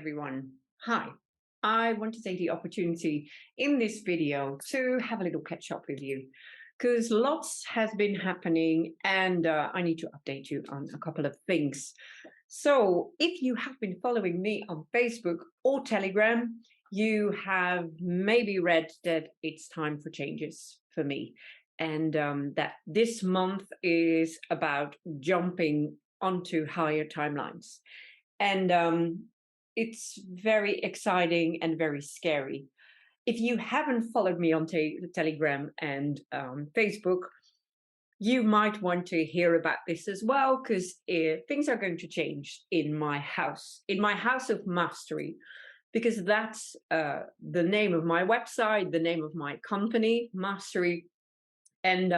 everyone. Hi. I want to take the opportunity in this video to have a little catch up with you because lots has been happening and I need to update you on a couple of things. So if you have been following me on Facebook or Telegram, you have maybe read that it's time for changes for me and that this month is about jumping onto higher timelines. And it's very exciting and very scary. If you haven't followed me on Telegram and Facebook, you might want to hear about this as well, because things are going to change in my house of mastery, because that's the name of my website, the name of my company, Mastery. And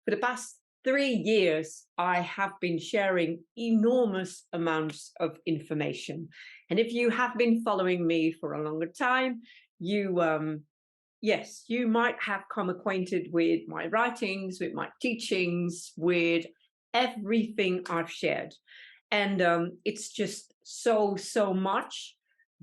for the past 3 years, I have been sharing enormous amounts of information. And if you have been following me for a longer time, yes, you might have come acquainted with my writings, with my teachings, with everything I've shared. And it's just so much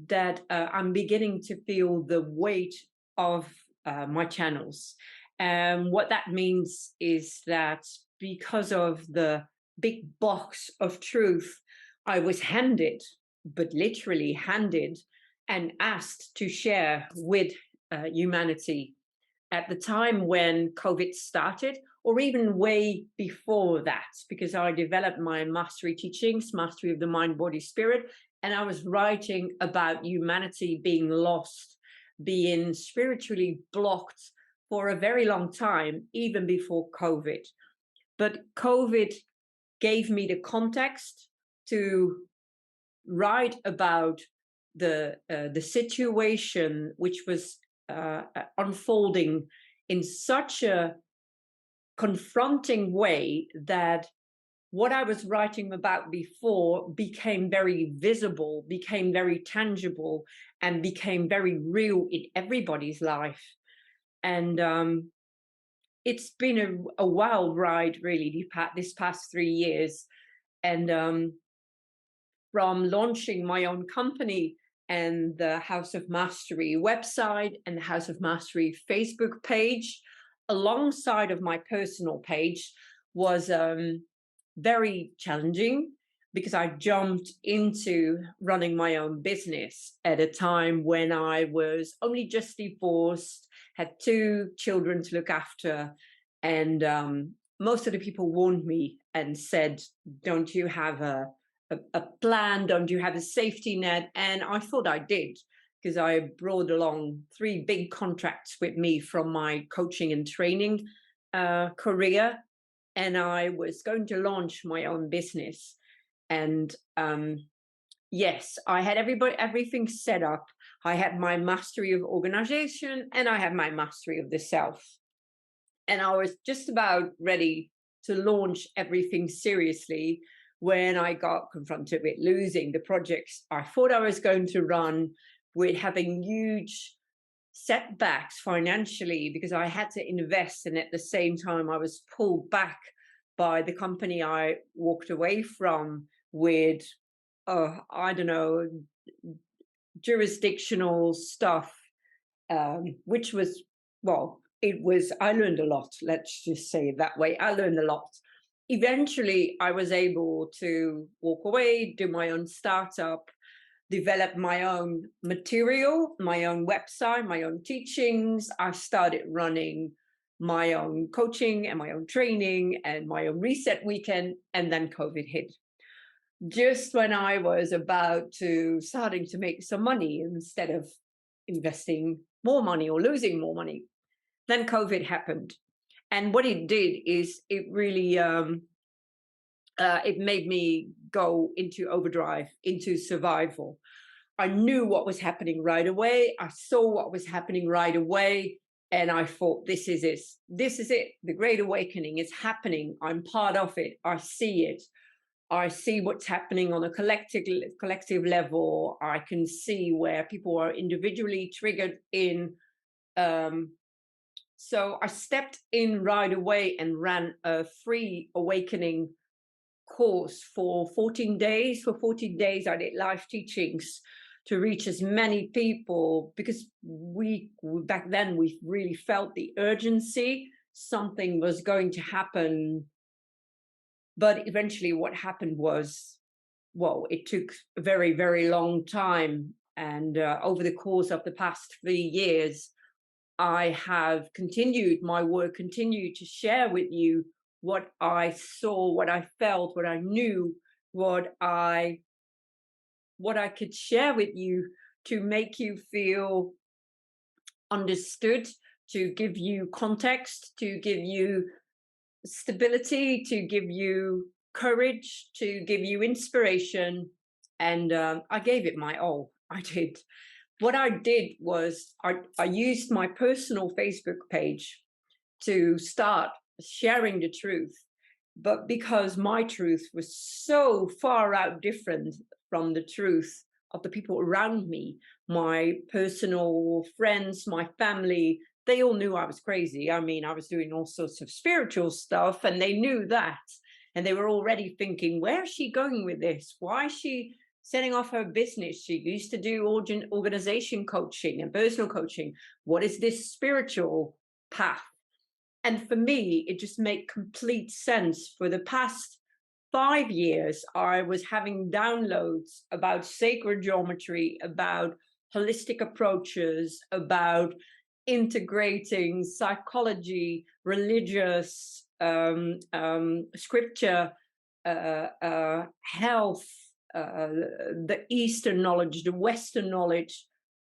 that I'm beginning to feel the weight of my channels. And what that means is that because of the big box of truth I was handed, but literally handed and asked to share with humanity at the time when COVID started, or even way before that, because I developed my mastery teachings, mastery of the mind, body, spirit, and I was writing about humanity being lost, being spiritually blocked for a very long time, even before COVID. But COVID gave me the context to write about the situation which was unfolding in such a confronting way that what I was writing about before became very visible, became very tangible, and became very real in everybody's life. And it's been a wild ride, really, this past 3 years. And from launching my own company and the House of Mastery website and the House of Mastery Facebook page, alongside of my personal page, was very challenging, because I jumped into running my own business at a time when I was only just divorced, had 2 children to look after, and most of the people warned me and said, don't you have a plan? Don't you have a safety net? And I thought I did, because I brought along 3 big contracts with me from my coaching and training career, and I was going to launch my own business. And yes, I had everything set up. I had my mastery of organization and I had my mastery of the self. And I was just about ready to launch everything seriously when I got confronted with losing the projects I thought I was going to run, with having huge setbacks financially because I had to invest, and at the same time I was pulled back by the company I walked away from with I don't know, jurisdictional stuff, which was, well, I learned a lot, let's just say it that way. I learned a lot. Eventually I was able to walk away, do my own startup, develop my own material, my own website, my own teachings. I started running my own coaching and my own training and my own reset weekend, and then COVID hit. Just when I was about to starting to make some money instead of investing more money or losing more money, then COVID happened. And what it did is it really it made me go into overdrive, into survival. I knew what was happening right away. I saw what was happening right away. And I thought, this is it. This is it. The Great Awakening is happening. I'm part of it. I see it. I see what's happening on a collective level. I can see where people are individually triggered in. So I stepped in right away and ran a free awakening course for 14 days. For 14 days, I did live teachings to reach as many people, because we back then we really felt the urgency. Something was going to happen. But eventually what happened was, well, it took a very, very long time. And over the course of the past 3 years, I have continued my work, continued to share with you what I saw, what I felt, what I knew, what I could share with you to make you feel understood, to give you context, to give you stability, to give you courage, to give you inspiration. And I gave it my all. I did. What I did was I used my personal Facebook page to start sharing the truth. But because my truth was so far out different from the truth of the people around me, my personal friends, my family, they all knew I was crazy. I mean, I was doing all sorts of spiritual stuff, and they knew that. And they were already thinking, where is she going with this? Why is she setting off her business? She used to do organization coaching and personal coaching. What is this spiritual path? And for me, it just made complete sense. For the past 5 years, I was having downloads about sacred geometry, about holistic approaches, about integrating psychology, religious, scripture, health, the Eastern knowledge, the Western knowledge.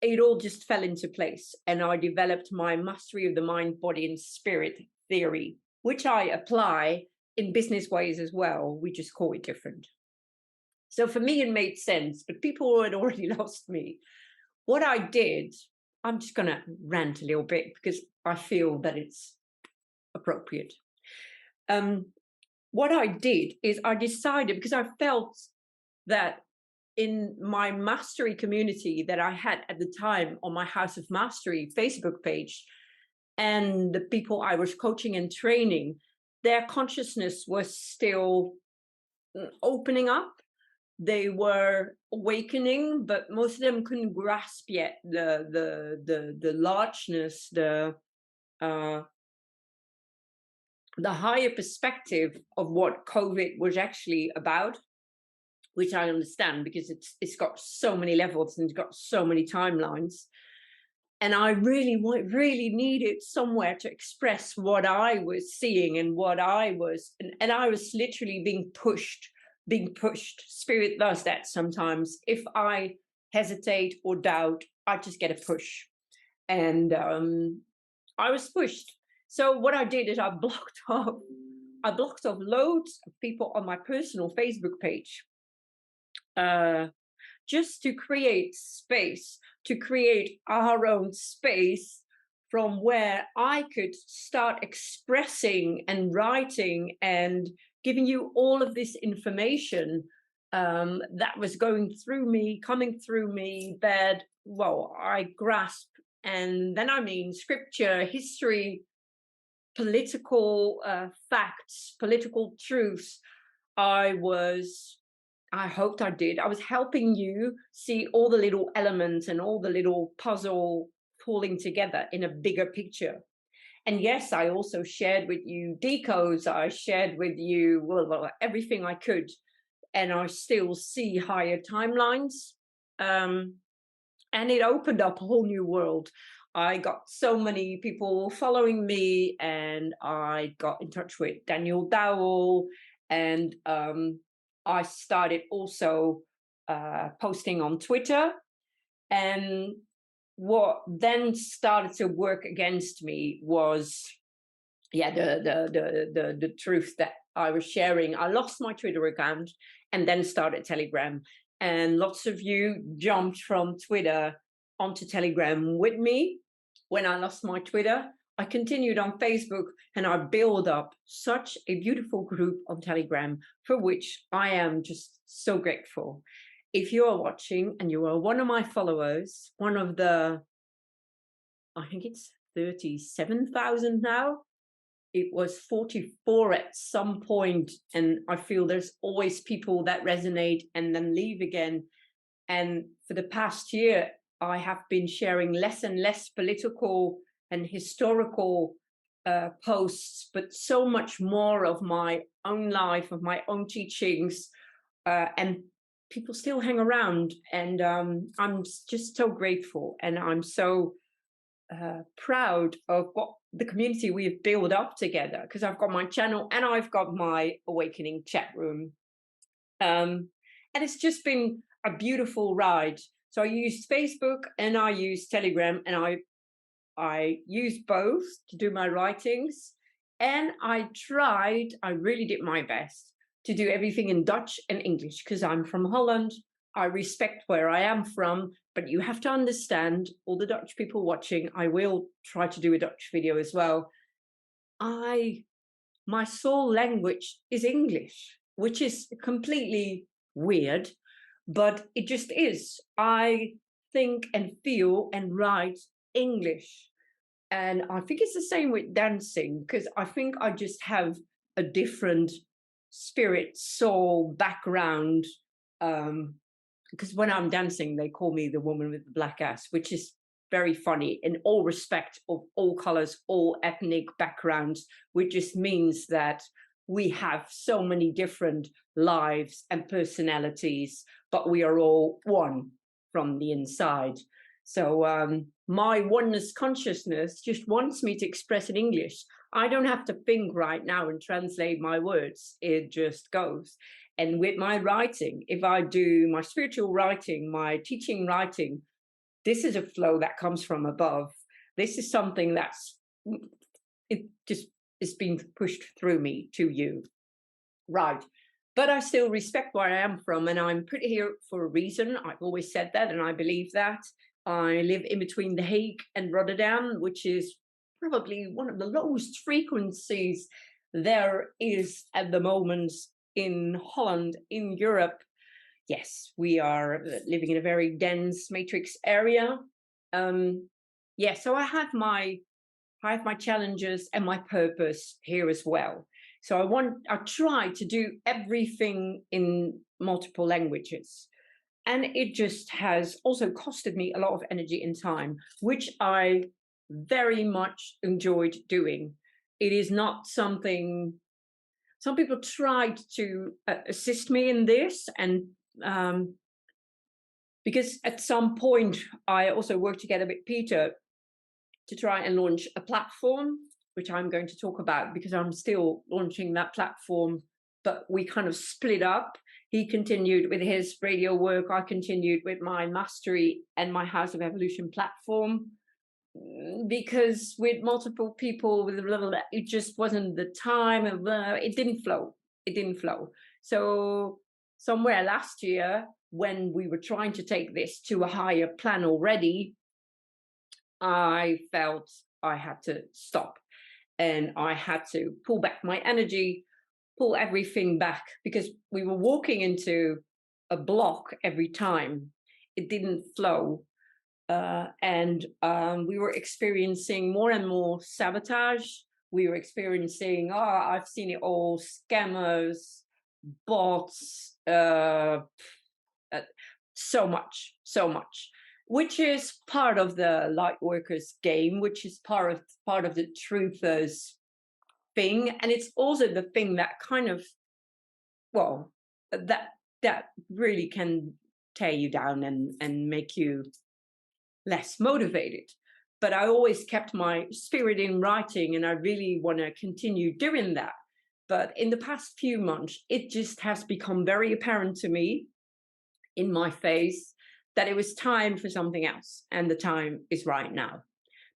It all just fell into place. And I developed my mastery of the mind, body, and spirit theory, which I apply in business ways as well. We just call it different. So for me, it made sense, but people had already lost me. What I did, I'm just going to rant a little bit because I feel that it's appropriate. What I did is I decided, because I felt that in my mastery community that I had at the time on my House of Mastery Facebook page, and the people I was coaching and training, their consciousness was still opening up. They were awakening, but most of them couldn't grasp yet the largeness, the higher perspective of what COVID was actually about, which I understand because it's got so many levels and it's got so many timelines. And I really needed somewhere to express what I was seeing and what I was, and I was literally being pushed. Spirit does that sometimes. If I hesitate or doubt, I just get a push. And I was pushed. So what I did is I blocked off loads of people on my personal Facebook page. Just to create space, to create our own space from where I could start expressing and writing and giving you all of this information that was coming through me, that, well, I grasp. And then I mean scripture, history, political facts, political truths. I hoped I did. I was helping you see all the little elements and all the little puzzle falling together in a bigger picture. And yes, I also shared with you decodes. I shared with you everything I could. And I still see higher timelines. And it opened up a whole new world. I got so many people following me, and I got in touch with Daniëlle, and I started also posting on Twitter. And what then started to work against me was, the truth that I was sharing. I lost my Twitter account and then started Telegram. And lots of you jumped from Twitter onto Telegram with me. When I lost my Twitter, I continued on Facebook, and I built up such a beautiful group on Telegram, for which I am just so grateful. If you are watching and you are one of my followers, one of the, I think it's 37,000 now. It was 44 at some point, and I feel there's always people that resonate and then leave again. And for the past year, I have been sharing less and less political and historical posts, but so much more of my own life, of my own teachings, and people still hang around. And I'm just so grateful, and I'm so proud of what the community we've built up together, because I've got my channel and I've got my awakening chat room. And it's just been a beautiful ride. So I used Facebook and I used Telegram, and I used both to do my writings. And I really did my best to do everything in Dutch and English, because I'm from Holland. I respect where I am from, but you have to understand, all the Dutch people watching, I will try to do a Dutch video as well. My soul language is English, which is completely weird, but it just is. I think and feel and write English. And I think it's the same with dancing, because I think I just have a different spirit, soul, background. Because when I'm dancing, they call me the woman with the black ass, which is very funny, in all respect, of all colors, all ethnic backgrounds, which just means that we have so many different lives and personalities, but we are all one from the inside. So my oneness consciousness just wants me to express in English. I don't have to think right now and translate my words. It just goes. And with my writing, if I do my spiritual writing, my teaching writing, this is a flow that comes from above. This is something it just is being pushed through me to you. Right. But I still respect where I am from, and I'm pretty here for a reason. I've always said that, and I believe that. I live in between The Hague and Rotterdam, which is probably one of the lowest frequencies there is at the moment in Holland, in Europe. Yes, we are living in a very dense matrix area. So I have my challenges and my purpose here as well. So I try to do everything in multiple languages. And it just has also costed me a lot of energy and time, which I very much enjoyed doing. It is not something, some people tried to assist me in this, and because at some point I also worked together with Peter to try and launch a platform, which I'm going to talk about, because I'm still launching that platform, but we kind of split up. He continued with his radio work. I continued with my mastery and my House of Evolution platform, because with multiple people, it just wasn't the time. It didn't flow. It didn't flow. So somewhere last year, when we were trying to take this to a higher plan already, I felt I had to stop, and I had to pull back my energy, pull everything back, because we were walking into a block every time. It didn't flow. And we were experiencing more and more sabotage. We were experiencing, I've seen it all, scammers, bots, so much, which is part of the light workers game, which is part of the truthers thing. And it's also the thing that kind of, well, that really can tear you down and make you less motivated. But I always kept my spirit in writing, and I really want to continue doing that. But in the past few months, it just has become very apparent to me, in my face, that it was time for something else. And the time is right now.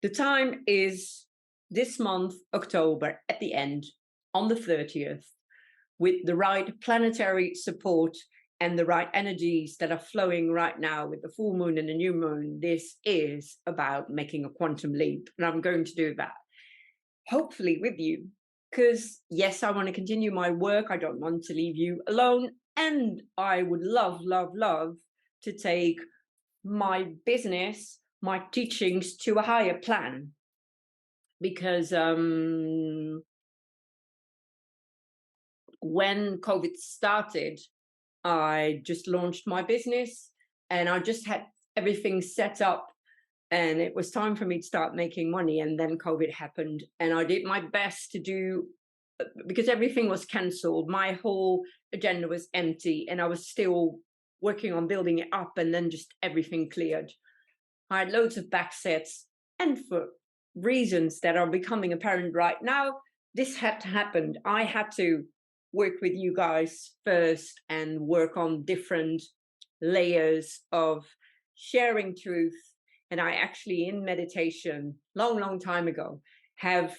The time is this month, October, at the end, on the 30th, with the right planetary support and the right energies that are flowing right now with the full moon and the new moon. This is about making a quantum leap. And I'm going to do that, hopefully with you, because yes, I want to continue my work. I don't want to leave you alone. And I would love to take my business, my teachings to a higher plan. Because when COVID started, I just launched my business. and I just had everything set up, and it was time for me to start making money. And then COVID happened, and I did my best to do, because everything was cancelled. My whole agenda was empty, and I was still working on building it up, and then just everything cleared. I had loads of backsets, and for reasons that are becoming apparent right now, this had to happen. I had to work with you guys first and work on different layers of sharing truth. And I actually, in meditation, long time ago, have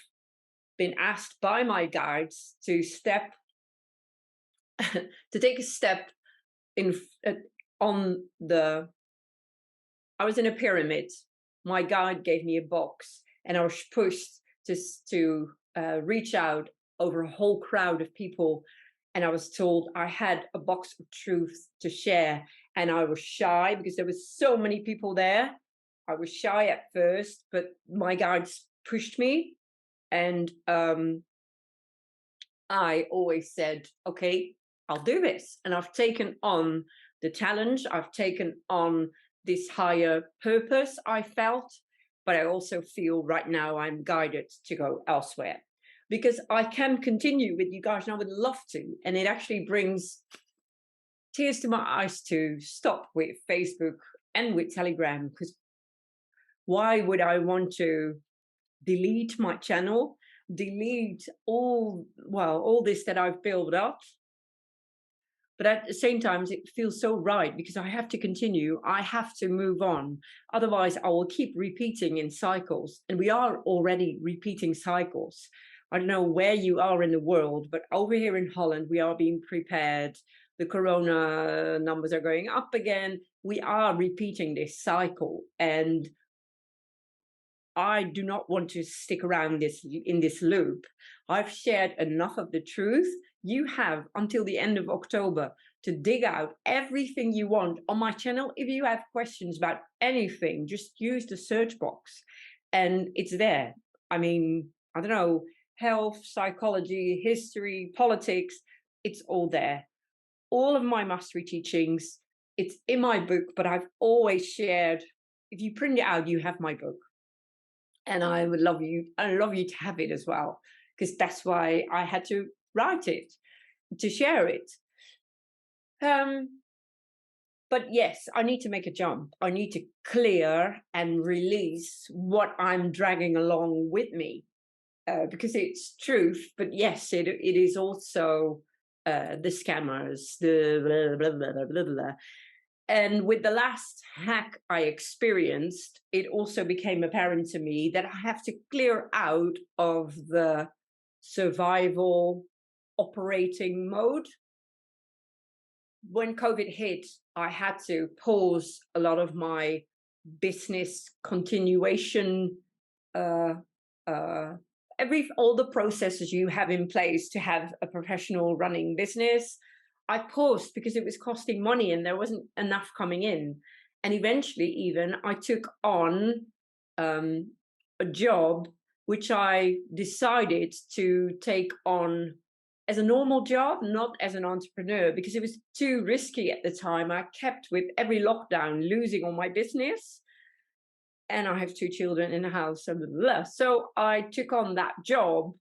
been asked by my guides to to take a step in on the. I was in a pyramid. My guide gave me a box, and I was pushed to reach out over a whole crowd of people. And I was told I had a box of truth to share, and I was shy because there was so many people there. I was shy at first, but my guides pushed me, and I always said, okay, I'll do this. And I've taken on the challenge. I've taken on this higher purpose I felt, but I also feel right now I'm guided to go elsewhere, because I can continue with you guys, and I would love to. And it actually brings tears to my eyes to stop with Facebook and with Telegram, because why would I want to delete my channel, delete all this that I've built up? But at the same time, it feels so right, because I have to continue. I have to move on. Otherwise, I will keep repeating in cycles. And we are already repeating cycles. I don't know where you are in the world, but over here in Holland, we are being prepared. The corona numbers are going up again. We are repeating this cycle. And I do not want to stick around in this loop. I've shared enough of the truth. You have until the end of October to dig out everything you want on my channel. If you have questions about anything, just use the search box and it's there. I mean, I don't know, health, psychology, history, politics, it's all there. All of my mastery teachings, it's in my book, but I've always shared. If you print it out, you have my book. And I love you to have it as well, because that's why I had to write it, to share it. But yes, I need to make a jump. I need to clear and release what I'm dragging along with me, because it's truth. But yes, it is also the scammers, the blah, blah, blah, blah, blah. And with the last hack I experienced, it also became apparent to me that I have to clear out of the survival operating mode. When COVID hit, I had to pause a lot of my business continuation, all the processes you have in place to have a professional running business. I paused because it was costing money and there wasn't enough coming in. And eventually even I took on a job which I decided to take on as a normal job, not as an entrepreneur, because it was too risky at the time. I kept, with every lockdown, losing on my business. And I have 2 children in the house. So I took on that job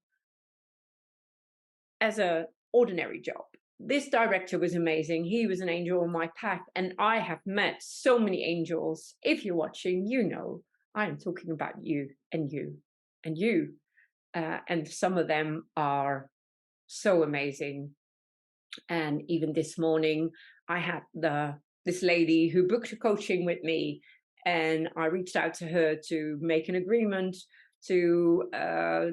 as an ordinary job. This director was amazing. He was an angel on my path, and I have met so many angels. If you're watching, you know I am talking about you and you and you. And some of them are so amazing. And even this morning, I had this lady who booked a coaching with me, and I reached out to her to make an agreement to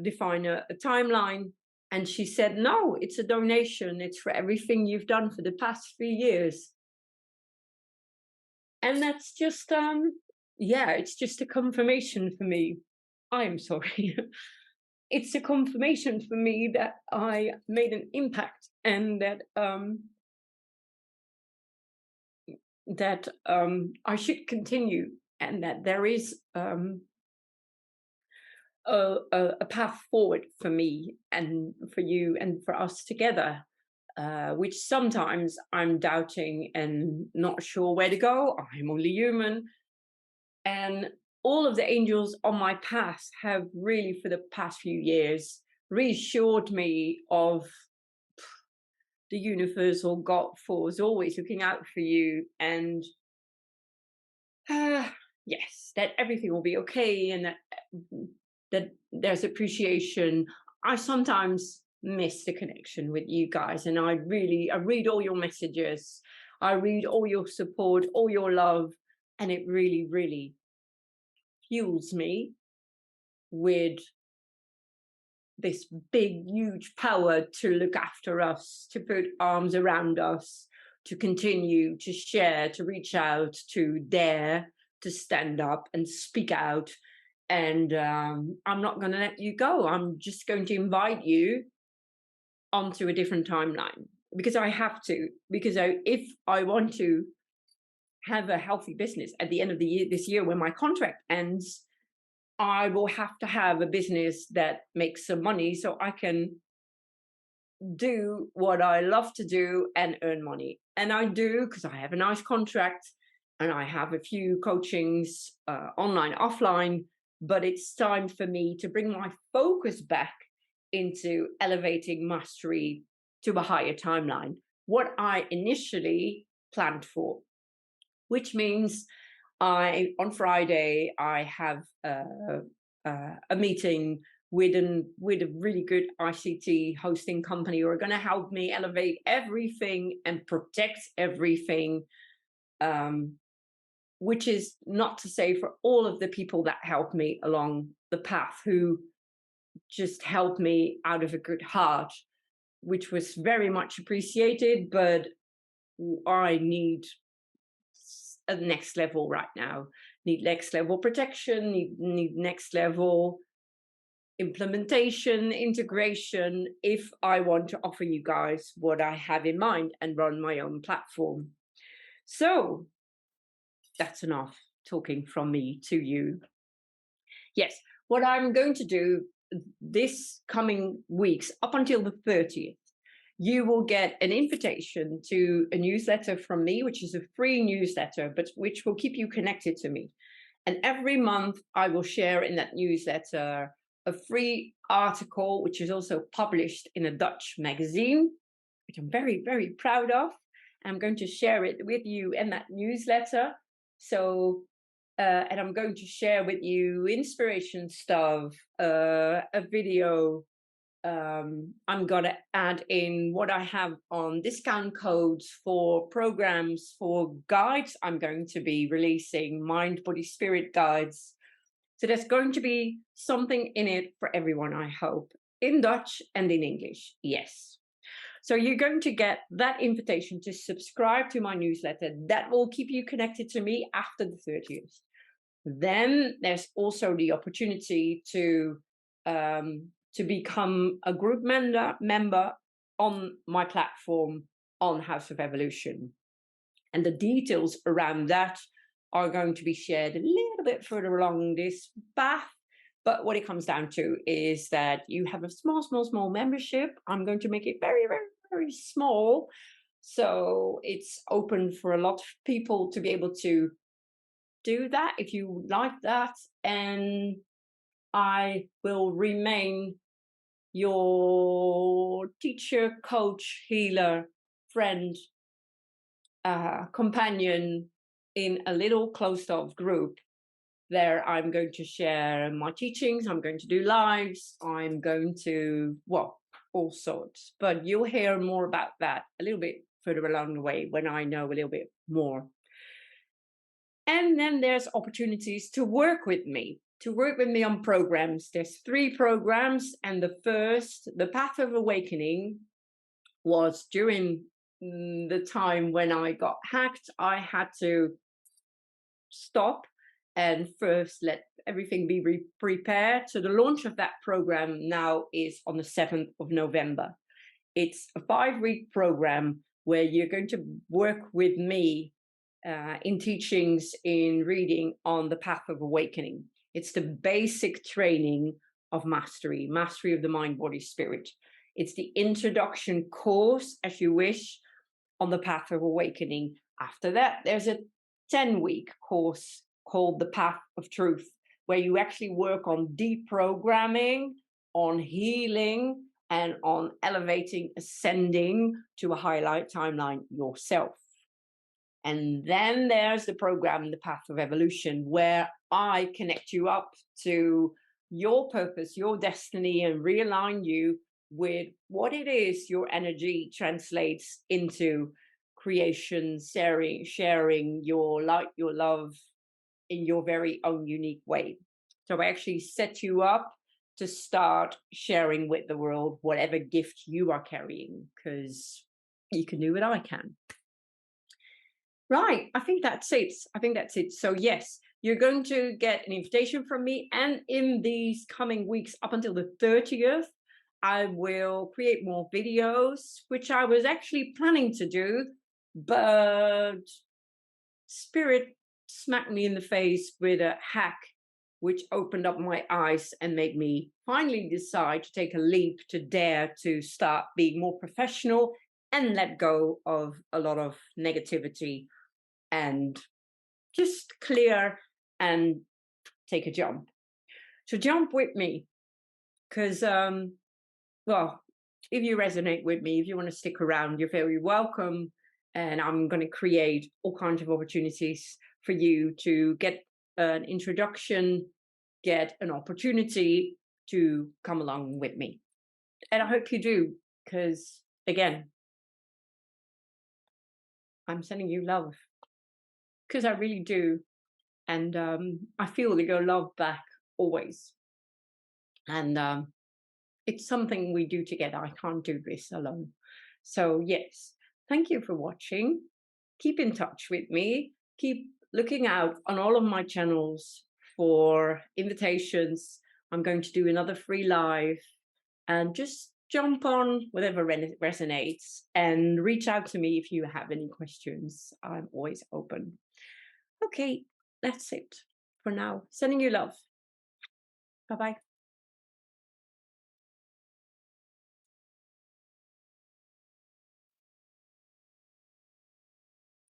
define a timeline. And she said, no, it's a donation. It's for everything you've done for the past 3 years. And that's just, it's just a confirmation for me. I'm sorry. It's a confirmation for me that I made an impact, and that I should continue, and that there is a path forward for me and for you and for us together. which sometimes I'm doubting and not sure where to go. I'm only human. And all of the angels on my path have really, for the past few years, reassured me of the universe or God force always looking out for you. And yes, that everything will be okay, and that there's appreciation. I sometimes miss the connection with you guys, and I read all your messages, I read all your support, all your love, and it really, really fuels me with this big, huge power to look after us, to put arms around us, to continue to share, to reach out, to dare, to stand up and speak out. And I'm not going to let you go. I'm just going to invite you onto a different timeline because I have to. Because if I want to have a healthy business at the end of the year, this year, when my contract ends, I will have to have a business that makes some money so I can do what I love to do and earn money. And I do, because I have a nice contract and I have a few coachings, online, offline, but it's time for me to bring my focus back into elevating mastery to a higher timeline, what I initially planned for, which means on Friday, I have a meeting with a really good ICT hosting company who are going to help me elevate everything and protect everything, which is not to say for all of the people that help me along the path, who just helped me out of a good heart, which was very much appreciated, but I need a next level right now. Need next level protection, need next level implementation, integration, if I want to offer you guys what I have in mind and run my own platform. So that's enough talking from me to you. Yes, what I'm going to do this coming weeks, up until the 30th, you will get an invitation to a newsletter from me, which is a free newsletter, but which will keep you connected to me. And every month I will share in that newsletter a free article, which is also published in a Dutch magazine, which I'm very, very proud of. I'm going to share it with you in that newsletter. So, and I'm going to share with you inspiration stuff, a video. I'm going to add in what I have on discount codes for programs, for guides. I'm going to be releasing mind, body, spirit guides. So there's going to be something in it for everyone, I hope, in Dutch and in English. Yes. So you're going to get that invitation to subscribe to my newsletter. That will keep you connected to me after the 30th. Then there's also the opportunity to become a group member on my platform on House of Evolution. And the details around that are going to be shared a little bit further along this path. But what it comes down to is that you have a small membership. I'm going to make it very, very, very small. So it's open for a lot of people to be able to do that if you like that. And I will remain your teacher, coach, healer, friend, companion in a little closed off group. There I'm going to share my teachings, I'm going to do lives, I'm going to, well, all sorts. But you'll hear more about that a little bit further along the way when I know a little bit more. And then there's opportunities to work with me on programs. There's 3 programs, and the first, the Path of Awakening, was during the time when I got hacked. I had to stop and first let everything be prepared. So the launch of that program now is on the 7th of November. It's a 5-week program where you're going to work with me in teachings, in reading on the Path of Awakening. It's the basic training of mastery of the mind, body, spirit. It's the introduction course, as you wish, on the path of awakening. After that, there's a 10-week course called the Path of Truth, where you actually work on deprogramming, on healing, and on elevating, ascending to a higher timeline yourself. And then there's the program, The Path of Evolution, where I connect you up to your purpose, your destiny, and realign you with what it is your energy translates into creation, sharing your light, your love in your very own unique way. So I actually set you up to start sharing with the world whatever gift you are carrying, because you can do what I can. Right, I think that's it. I think that's it. So yes, you're going to get an invitation from me, and in these coming weeks, up until the 30th, I will create more videos, which I was actually planning to do, but Spirit smacked me in the face with a hack, which opened up my eyes and made me finally decide to take a leap, to dare to start being more professional and let go of a lot of negativity and just clear and take a jump. So jump with me, because, well, if you resonate with me, if you want to stick around, you're very welcome. And I'm going to create all kinds of opportunities for you to get an introduction, get an opportunity to come along with me. And I hope you do, because, again, I'm sending you love, because I really do. And I feel your love back always. And it's something we do together. I can't do this alone. So yes, thank you for watching. Keep in touch with me. Keep looking out on all of my channels for invitations. I'm going to do another free live, and just jump on whatever resonates and reach out to me if you have any questions. I'm always open. Okay, that's it for now. Sending you love. Bye-bye.